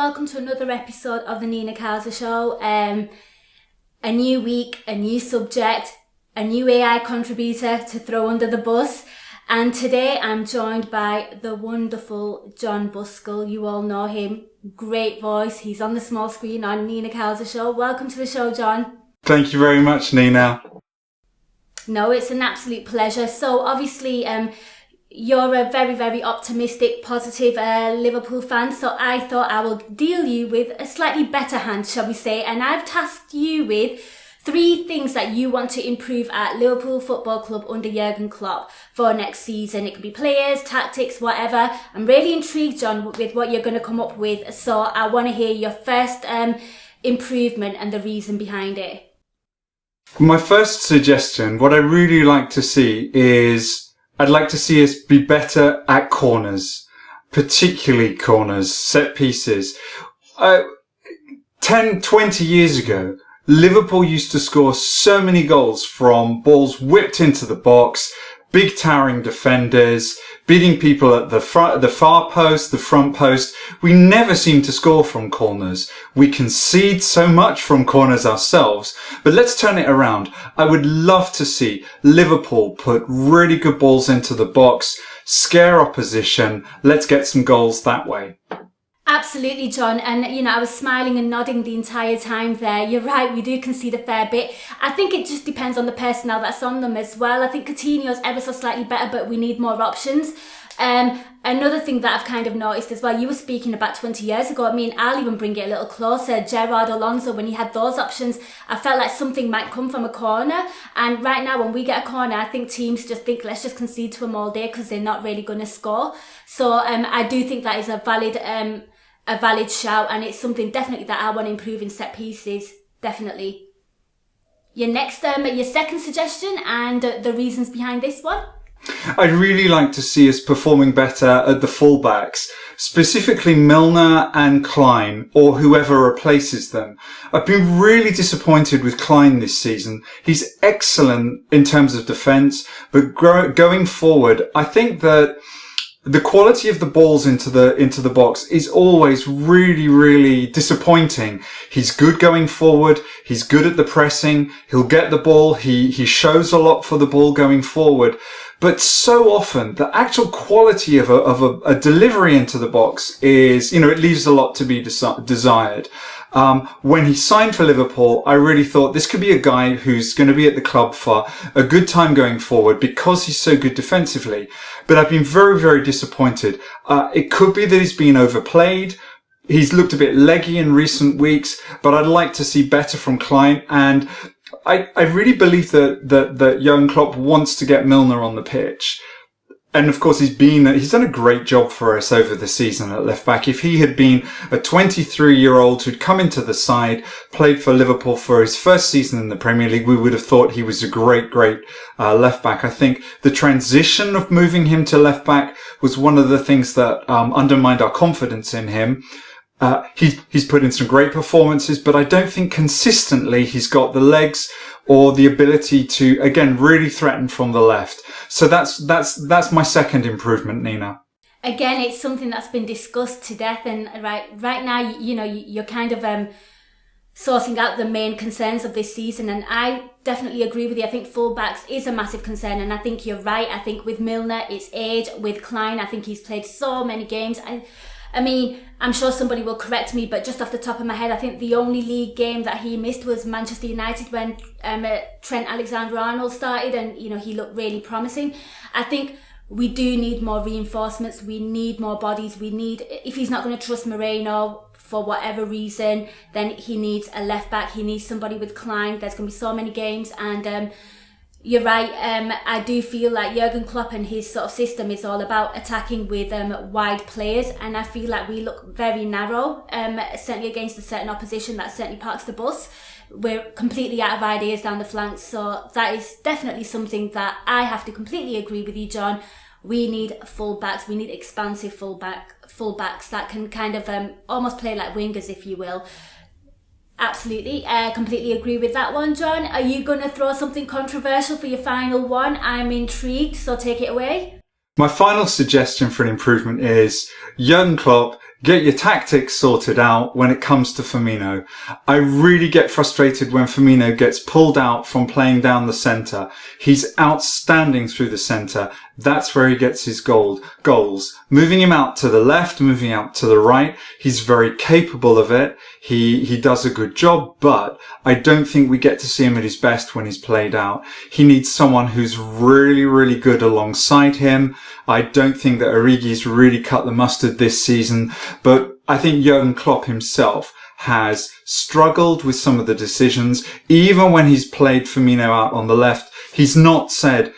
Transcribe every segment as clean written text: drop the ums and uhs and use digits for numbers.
welcome to another episode of the Mina Kauser Show. A new week, a new subject, a new AI contributor to throw under the bus. And today I'm joined by the wonderful Jon Buscall. You all know him. Great voice. He's on the small screen on Mina Kauser Show. Welcome to the show, Jon. Thank you very much, Nina. No, it's an absolute pleasure. So obviously, you're a very, very optimistic, positive Liverpool fan. So I thought I will deal you with a slightly better hand, shall we say. And I've tasked you with 3 things that you want to improve at Liverpool Football Club under Jurgen Klopp for next season. It could be players, tactics, whatever. I'm really intrigued, Jon, with what you're going to come up with. So I want to hear your first improvement and the reason behind it. My first suggestion, what I really like to see is I'd like to see us be better at corners, particularly corners, set pieces. 10, 20 years ago, Liverpool used to score so many goals from balls whipped into the box, big towering defenders, beating people at the far post, the front post. We never seem to score from corners. We concede so much from corners ourselves, but let's turn it around. I would love to see Liverpool put really good balls into the box, scare opposition. Let's get some goals that way. Absolutely, Jon. And, I was smiling and nodding the entire time there. You're right, we do concede a fair bit. I think it just depends on the personnel that's on them as well. I think Coutinho's ever so slightly better, but we need more options. Another thing that I've kind of noticed as well, you were speaking about 20 years ago. I mean, I'll even bring it a little closer. Gerrard, Alonso, when he had those options, I felt like something might come from a corner. And right now, when we get a corner, I think teams just think, let's just concede to them all day because they're not really going to score. So I do think that is a valid shout, and it's something definitely that I want to improve in set pieces, definitely. Your second suggestion and the reasons behind this one? I'd really like to see us performing better at the fullbacks, specifically Milner and Klein, or whoever replaces them. I've been really disappointed with Klein this season. He's excellent in terms of defence, but going forward, I think that the quality of the balls into the box is always really, really disappointing. He's good going forward. He's good at the pressing. He'll get the ball. He shows a lot for the ball going forward. But so often the actual quality of a delivery into the box is, it leaves a lot to be desired. When he signed for Liverpool, I really thought this could be a guy who's going to be at the club for a good time going forward because he's so good defensively. But I've been very, very disappointed. It could be that he's been overplayed. He's looked a bit leggy in recent weeks, but I'd like to see better from Klein. And I really believe that Jurgen Klopp wants to get Milner on the pitch. And of course, he's done a great job for us over the season at left back. If he had been a 23-year-old who'd come into the side, played for Liverpool for his first season in the Premier League, we would have thought he was a great left back. I think the transition of moving him to left back was one of the things that undermined our confidence in him. He's put in some great performances, but I don't think consistently he's got the legs or the ability to, again, really threaten from the left. So that's my second improvement, Nina. Again, it's something that's been discussed to death, and right now, you're kind of sourcing out the main concerns of this season, and I definitely agree with you. I think fullbacks is a massive concern, and I think you're right. I think with Milner, it's age. With Klein, I think he's played so many games. I mean, I'm sure somebody will correct me, but just off the top of my head, I think the only league game that he missed was Manchester United when Trent AlexanderArnold started, and he looked really promising. I think we do need more reinforcements. We need more bodies. If he's not going to trust Moreno for whatever reason, then he needs a left back. He needs somebody with Klein. There's going to be so many games, and you're right. I do feel like Jurgen Klopp and his sort of system is all about attacking with wide players, and I feel like we look very narrow, certainly against a certain opposition that certainly parks the bus. We're completely out of ideas down the flanks, so that is definitely something that I have to completely agree with you, Jon. We need fullbacks. We need expansive fullbacks that can kind of almost play like wingers, if you will. Absolutely, completely agree with that one, Jon. Are you going to throw something controversial for your final one? I'm intrigued, so take it away. My final suggestion for an improvement is Jurgen Klopp get your tactics sorted out when it comes to Firmino. I really get frustrated when Firmino gets pulled out from playing down the centre. He's outstanding through the centre. That's where he gets his goals. Moving him out to the left, moving out to the right, he's very capable of it. He does a good job, but I don't think we get to see him at his best when he's played out. He needs someone who's really, really good alongside him. I don't think that Origi's really cut the mustard this season, but I think Jurgen Klopp himself has struggled with some of the decisions. Even when he's played Firmino out on the left, he's not said,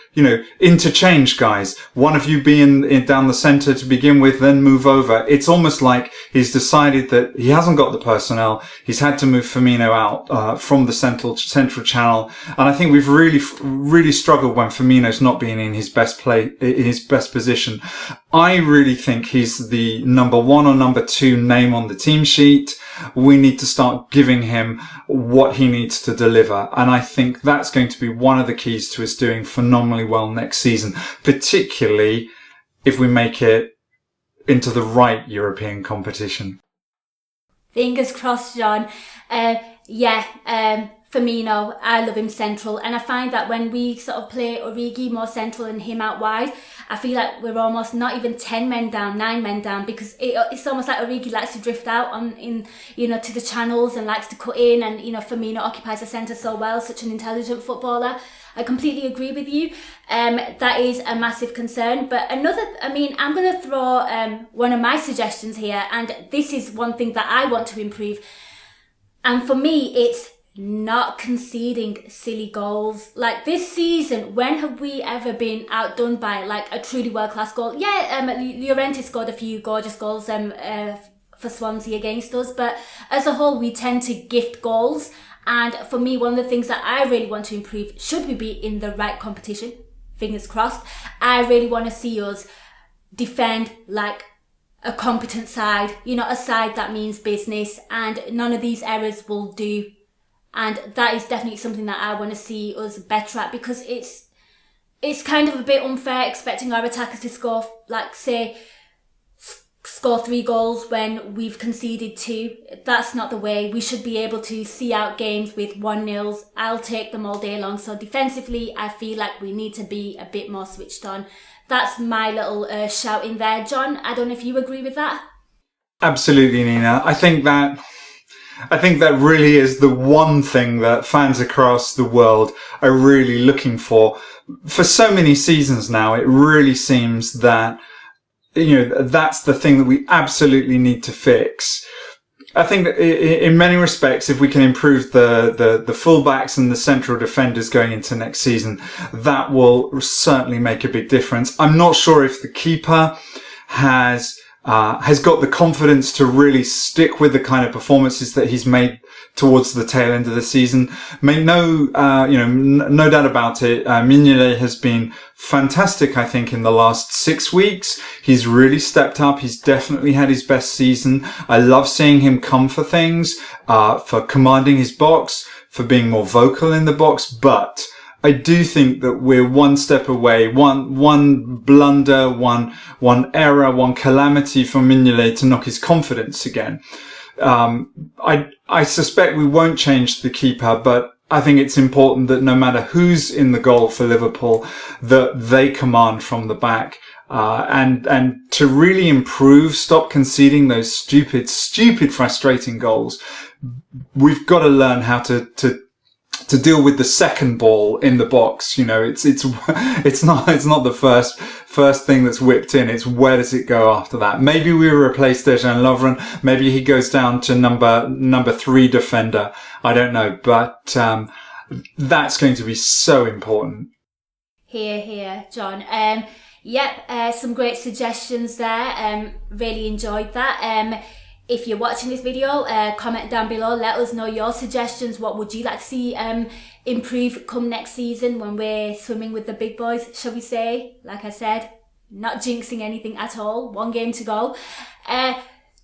interchange, guys. One of you be in down the centre to begin with, then move over. It's almost like he's decided that he hasn't got the personnel. He's had to move Firmino out from the central channel. And I think we've really struggled when Firmino's not being in his best position. I really think he's the number 1 or number 2 name on the team sheet. We need to start giving him what he needs to deliver. And I think that's going to be one of the keys to us doing phenomenally well next season, particularly if we make it into the right European competition. Fingers crossed, John. Firmino, I love him central, and I find that when we sort of play Origi more central and him out wide, I feel like we're almost not even 10 men down, 9 men down, because it's almost like Origi likes to drift out to the channels and likes to cut in, and Firmino occupies the centre so well, such an intelligent footballer. I completely agree with you. That is a massive concern. But I'm going to throw one of my suggestions here, and this is one thing that I want to improve. And for me, it's not conceding silly goals. Like this season, when have we ever been outdone by like a truly world-class goal? Llorente scored a few gorgeous goals for Swansea against us, but as a whole, we tend to gift goals. And for me, one of the things that I really want to improve, should we be in the right competition, fingers crossed, I really want to see us defend like a competent side, a side that means business, and none of these errors will do. And that is definitely something that I want to see us better at, because it's kind of a bit unfair expecting our attackers to score 3 goals when we've conceded 2. That's not the way. We shout be able to see out games with 1-0s. I'll take them all day long. So defensively, I feel like we need to be a bit more switched on. That's my little shout in there. John, I don't know if you agree with that. Absolutely, Nina. I think that really is the one thing that fans across the world are really looking for. For so many seasons now, it really seems that, that's the thing that we absolutely need to fix. I think that in many respects, if we can improve the fullbacks and the central defenders going into next season, that will certainly make a big difference. I'm not sure if the keeper has got the confidence to really stick with the kind of performances that he's made towards the tail end of the season. No doubt about it. Mignolet has been fantastic, I think, in the last 6 weeks. He's really stepped up. He's definitely had his best season. I love seeing him come for things, for commanding his box, for being more vocal in the box, but I do think that we're one step away, one blunder, one error, one calamity from Mignolet to knock his confidence again. I suspect we won't change the keeper, but I think it's important that no matter who's in the goal for Liverpool, that they command from the back. And to really improve, stop conceding those stupid, frustrating goals. We've got to learn how to deal with the second ball in the box. It's not the first thing that's whipped in. It's where does it go after that? Maybe we replace Dejan Lovren. Maybe he goes down to number 3 defender. I don't know, but that's going to be so important. Here, John. Some great suggestions there. Really enjoyed that. If you're watching this video, comment down below. Let us know your suggestions. What would you like to see improve come next season when we're swimming with the big boys, shall we say? Like I said, not jinxing anything at all. 1 game to go.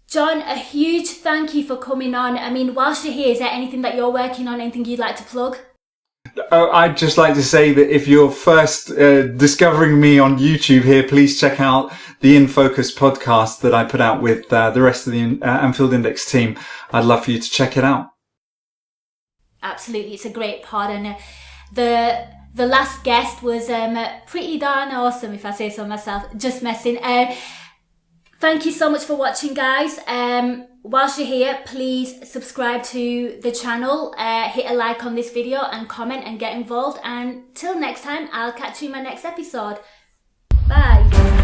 John, a huge thank you for coming on. I mean, whilst you're here, is there anything that you're working on? Anything you'd like to plug? I'd just like to say that if you're first discovering me on YouTube here, please check out the In Focus podcast that I put out with the rest of the Anfield Index team. I'd love for you to check it out. Absolutely, it's a great pod, and the last guest was pretty darn awesome, if I say so myself. Just messing. Thank you so much for watching, guys. Whilst you're here, please subscribe to the channel, hit a like on this video and comment and get involved. And till next time, I'll catch you in my next episode. Bye.